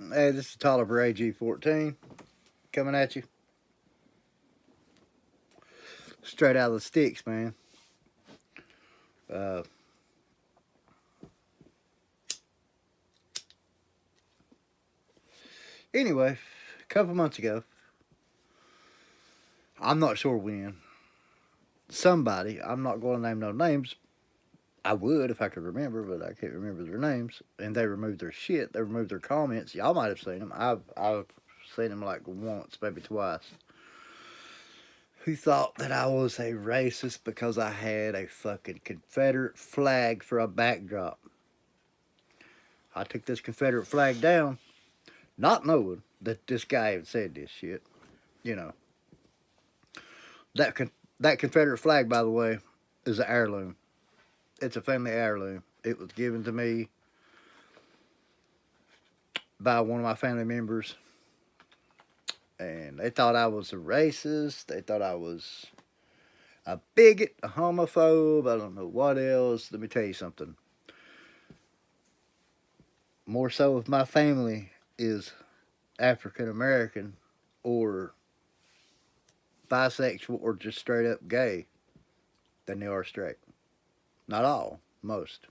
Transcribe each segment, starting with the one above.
Hey, this is Tolliver AG14 coming at you straight out of the sticks, man. Uh, anyway, a couple months ago, I'm not sure when, somebody, I'm not going to name no names. I would if I could remember, but I can't remember their names. And they removed their shit. They removed their comments. Y'all might have seen them. I've seen them like once, maybe twice. Who thought that I was a racist because I had a fucking Confederate flag for a backdrop? I took this Confederate flag down, not knowing that this guy had said this shit. You know that that Confederate flag, by the way, is an heirloom. It's a family heirloom. It was given to me by one of my family members, and they thought I was a racist. They thought I was a bigot, a homophobe. I don't know what else. Let me tell you something. More so if my family is African American or bisexual or just straight up gay than they are straight. Not all, most.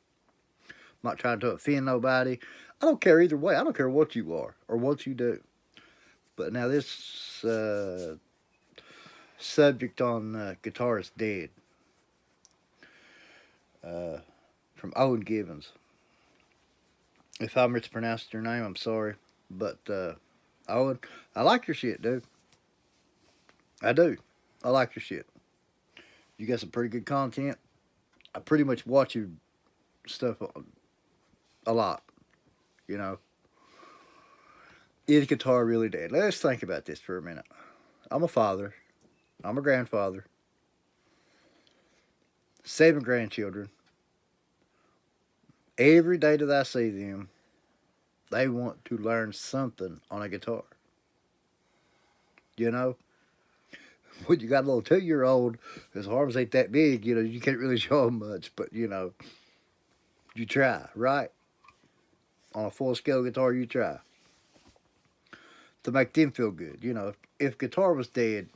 I'm not trying to offend nobody. I don't care either way. I don't care what you are or what you do. But now this subject on Guitarist Dead uh, from Owen Gibbons. If I mispronounced your name, I'm sorry. But Owen, I like your shit, dude. I do. I like your shit. You got some pretty good content. I pretty much watch your stuff a lot. You know, is guitar really dead? Let's think about this for a minute. I'm a father. I'm a grandfather. 7 grandchildren. Every day that I see them, they want to learn something on a guitar. You know, when you got a little 2-year-old, his arms ain't that big. You know, you can't really show him much, but you know, you try, right? On a full scale guitar, you try to make them feel good. You know, if guitar was dead,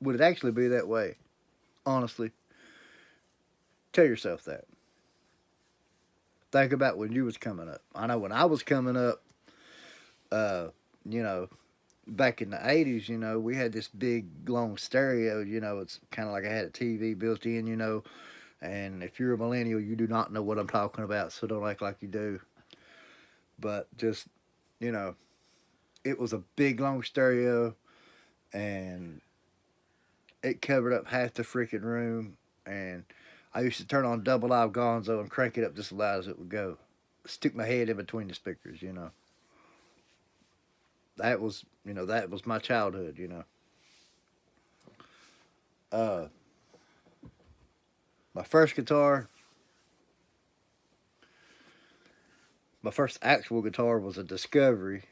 would it actually be that way? Honestly, tell yourself that. Think about when you was coming up. I know when I was coming up, uh, you know, back in the 80s, you know, we had this big long stereo, you know, it's kind of like I had a TV built in, you know, and if you're a millennial, you do not know what I'm talking about, so don't act like you do. But just, you know, it was a big long stereo and it covered up half the freaking room, and I used to turn on Double Live Gonzo and crank it up just as loud as it would go. Stick my head in between the speakers, you know. That was, you know, that was my childhood, you know. Uh, my first guitar, my first actual guitar was a Discovery.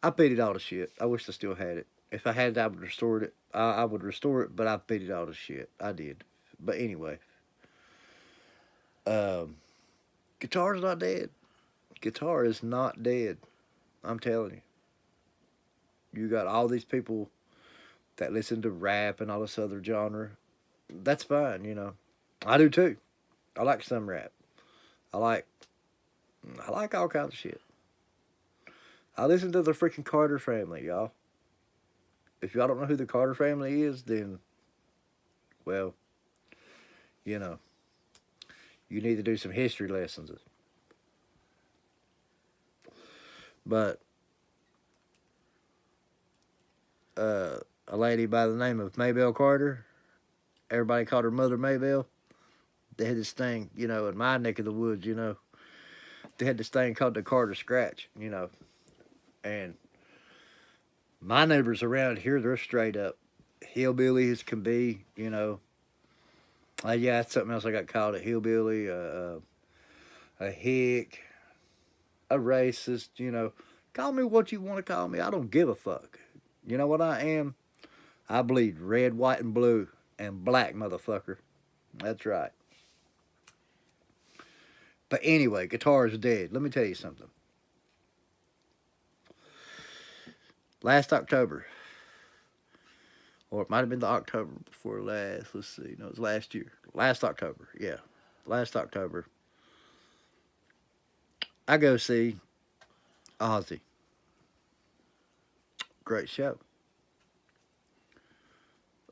I beat it all to shit. I wish I still had it. If I had it, I would restore it. I would restore it, but I beat it all to shit. I did. But anyway, um, guitar's not dead. Guitar is not dead. I'm telling you. You got all these people that listen to rap and all this other genre. That's fine, you know. I do too. I like some rap. I like I like all kinds of shit. I listen to the freaking Carter family, y'all. If y'all don't know who the Carter family is, then well, you know, you need to do some history lessons. But a lady by the name of Maybelle Carter, everybody called her Mother Maybelle. They had this thing, you know, in my neck of the woods, you know, they had this thing called the Carter Scratch, you know, and my neighbors around here, they're straight up hillbillies can be, you know. Yeah, that's something else I got called a hillbilly, a hick, a racist, you know. Call me what you want to call me. I don't give a fuck. You know what I am? I bleed red, white, and blue and black, motherfucker. That's right. But anyway, guitar is dead. Let me tell you something. Last October, or it might have been the October before last. Let's see. No, it was last year. Last October. Yeah. Last October. I go see Ozzy. Great show.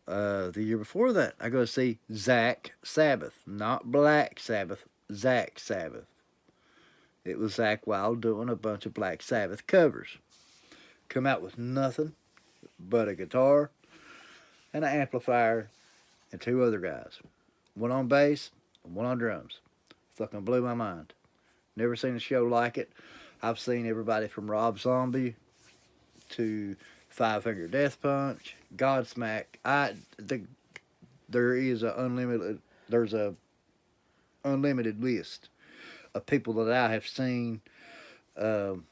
The year before that, I go see Zach Sabbath. Not Black Sabbath. Zach Sabbath. It was Zach Wild doing a bunch of Black Sabbath covers. Come out with nothing but a guitar and an amplifier and two other guys. One on bass and one on drums. Fucking blew my mind. Never seen a show like it. I've seen everybody from Rob Zombie to Five Finger Death Punch, Godsmack. There's a unlimited list of people that I have seen. You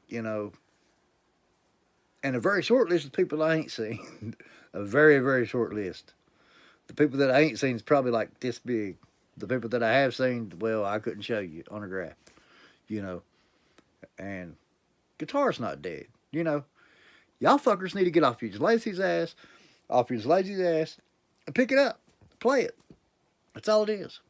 know, and a very short list of people I ain't seen. A very, very short list. The people that I ain't seen is probably like this big. The people that I have seen, well, I couldn't show you on a graph, you know. And guitar's not dead, you know. Y'all fuckers need to get off your lazy ass, and pick it up, play it. That's all it is.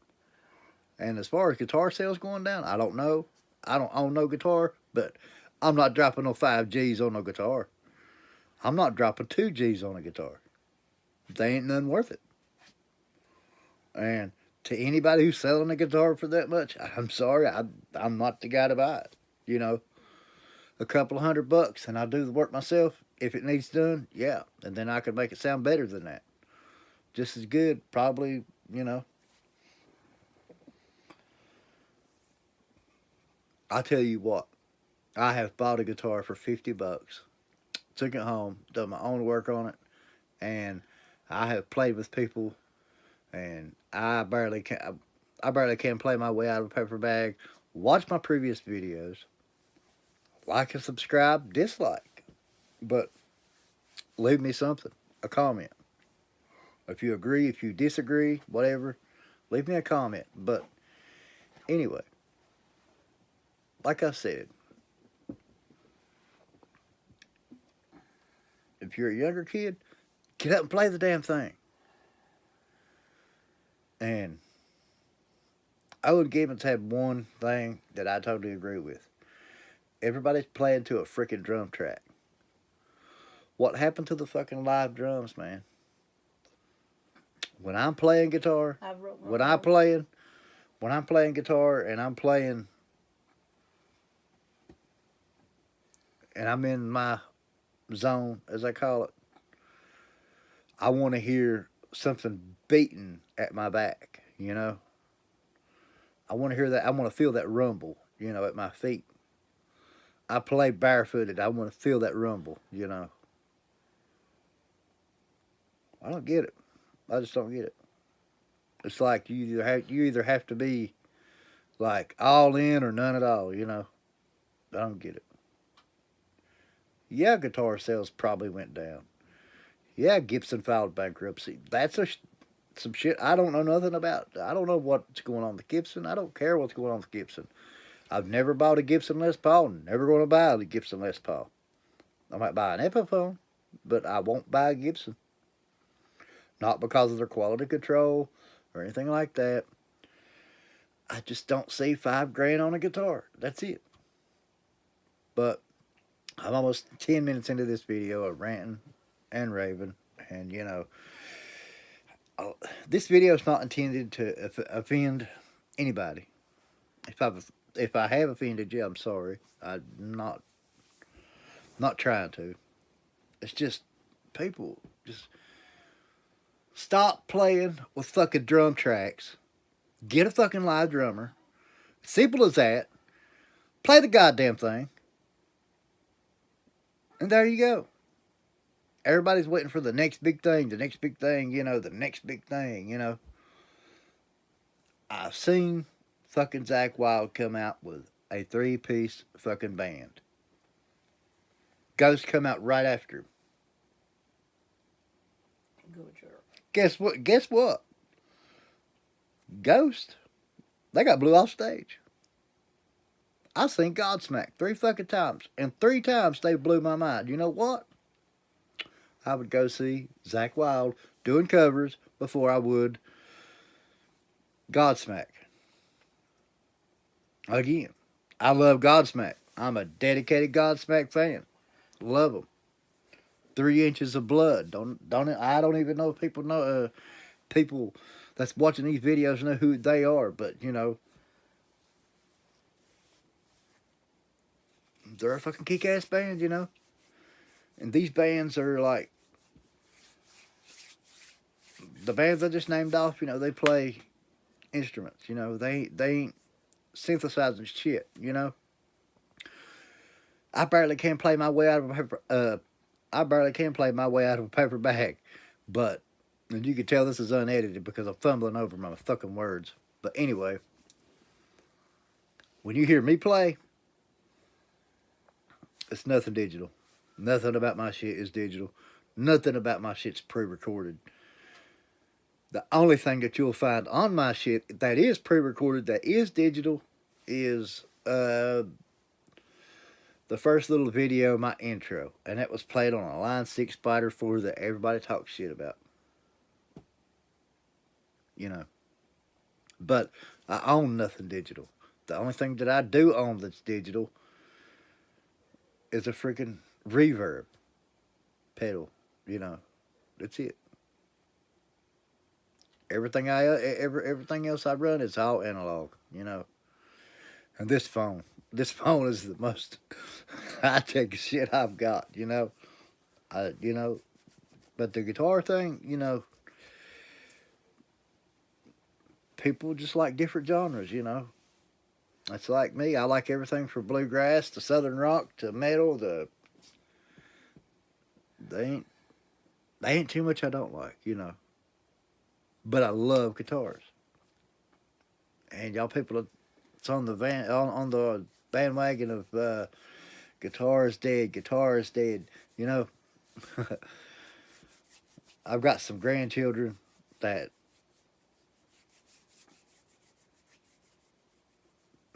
And as far as guitar sales going down, I don't know. I don't own no guitar, but I'm not dropping no 5 G's on no guitar. I'm not dropping 2 G's on a guitar. They ain't none worth it. And to anybody who's selling a guitar for that much, I'm sorry, I'm not the guy to buy it. You know, a couple $100 and I'll do the work myself. If it needs done, yeah. And then I could make it sound better than that. Just as good, probably, you know. I'll tell you what, I have bought a guitar for $50, took it home, done my own work on it, and I have played with people, and I barely can play my way out of a paper bag. Watch my previous videos, like and subscribe, dislike, but leave me something, a comment. If you agree, if you disagree, whatever, leave me a comment. But anyway, like I said, if you're a younger kid, get up and play the damn thing. And Owen Gibbons had one thing that I totally agree with. Everybody's playing to a freaking drum track. What happened to the fucking live drums, man? When I'm playing guitar, when I'm playing guitar and I'm playing and I'm in my zone, as I call it, I want to hear something beating at my back, you know? I want to hear that. I want to feel that rumble, you know, at my feet. I play barefooted. I want to feel that rumble, you know? I don't get it. I just don't get it. It's like you either have to be like all in or none at all, you know? I don't get it. Yeah, guitar sales probably went down. Yeah, Gibson filed bankruptcy. That's some shit I don't know nothing about. I don't know what's going on with Gibson. I don't care what's going on with Gibson. I've never bought a Gibson Les Paul. Never going to buy a Gibson Les Paul. I might buy an Epiphone, but I won't buy a Gibson. Not because of their quality control or anything like that. I just don't see $5,000 on a guitar. That's it. But I'm almost 10 minutes into this video of ranting and raving, and you know, this video is not intended to offend anybody. If I have offended you, I'm sorry. I'm not trying to. It's just people just stop playing with fucking drum tracks. Get a fucking live drummer. Simple as that. Play the goddamn thing. And there you go. Everybody's waiting for the next big thing, you know, the next big thing, you know. I've seen fucking Zach Wild come out with a 3-piece fucking band. Ghost come out right after him. Guess what? Ghost, They got blew off stage. I seen Godsmack 3 fucking times, and 3 times they blew my mind. You know what? I would go see Zakk Wylde doing covers before I would Godsmack. Again, I love Godsmack. I'm a dedicated Godsmack fan. Love them. 3 inches of blood. I don't even know if people know people that's watching these videos know who they are, but you know, they're a fucking kick-ass band, you know. And these bands are like the bands I just named off. You know, they play instruments. You know, they ain't synthesizing shit. You know, I barely can play my way out of a paper. I barely can play my way out of a paper bag, but and you can tell this is unedited because I'm fumbling over my fucking words. But anyway, when you hear me play, it's nothing digital. Nothing about my shit is digital. Nothing about my shit's pre-recorded. The only thing that you'll find on my shit that is pre-recorded, that is digital, is the first little video, my intro, and that was played on a Line 6 Spider 4 that everybody talks shit about. You know. But I own nothing digital. The only thing that I do own that's digital is a freaking reverb pedal. You know. That's it. Everything else I run is all analog, you know. And this phone is the most high tech shit I've got, you know. You know, but the guitar thing, you know, people just like different genres, you know. It's like me. I like everything from bluegrass to southern rock to metal to they ain't too much I don't like, you know. But I love guitars. And y'all people that's on the on the bandwagon of guitar is dead, guitar is dead. You know, I've got some grandchildren that,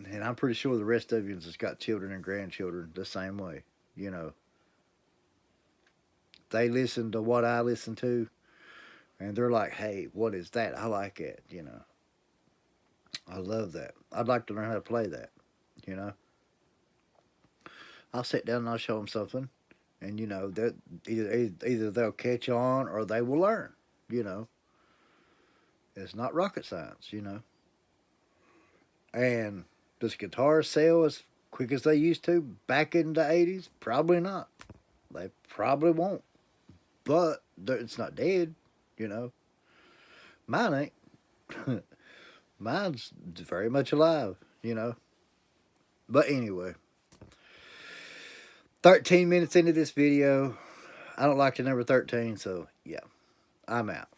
and I'm pretty sure the rest of you has got children and grandchildren the same way. You know, they listen to what I listen to, and they're like, "Hey, what is that? I like it." You know, I love that. I'd like to learn how to play that. You know, I'll sit down and I'll show them something, and you know that either they'll catch on or they will learn. You know, it's not rocket science. You know, and does guitars sell as quick as they used to back in the '80s? Probably not. They probably won't. But it's not dead. You know, mine ain't. Mine's very much alive. You know. But anyway, 13 minutes into this video. I don't like the number 13, so yeah, I'm out.